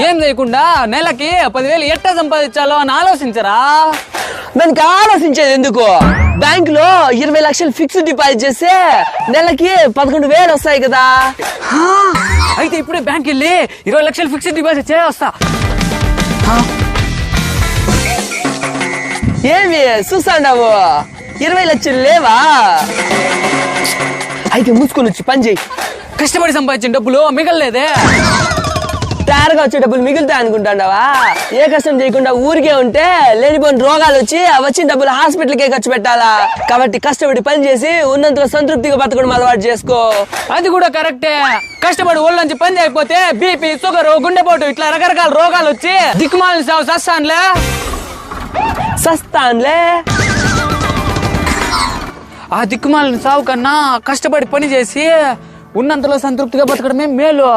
ఏం చేయకుండా నెలకి 10,000 ఎట్టా సంపాదించాలో అని ఆలోచించరా? దానికి ఆలోచించేది ఎందుకు? బ్యాంక్ లో 20 లక్షలు ఫిక్స్డ్ డిపాజిట్ చేస్తే నెలకి 11,000 వస్తాయి కదా. అయితే ఇప్పుడే బ్యాంక్ వెళ్ళి 20 లక్షలు ఫిక్స్డ్ డిపాజిట్ చేయవస్తా. ఏమి చూస్తాండావు? 20 లక్షలు లేవా? అయితే మూసుకొని వచ్చి పని చేయి. కష్టపడి సంపాదించిన డబ్బులు మిగలలేదే. తయారుగా వచ్చే డబ్బులు మిగులుతాయి అనుకుంటాండావా? ఏ కష్టం చేయకుండా ఊరికే ఉంటే లేనిపోయిన రోగాలు వచ్చి వచ్చిన డబ్బులు హాస్పిటల్కే ఖర్చు పెట్టాలా. కాబట్టి కష్టపడి పని చేసి ఉన్నంతలో సంతృప్తిగా బతకడం అలవాటు చేసుకో. అది కూడా కరెక్టే. కష్టపడి ఊళ్ళ నుంచి పని చేయకపోతే బీపీ, షుగర్, గుండెపోటు ఇట్లా రకరకాల రోగాలు వచ్చి దిక్కుమాలని సాగు సస్తాన్లే. ఆ దిక్కుమాలని సాగు కన్నా కష్టపడి పని చేసి ఉన్నంతలో సంతృప్తిగా బతకడమే మేలు.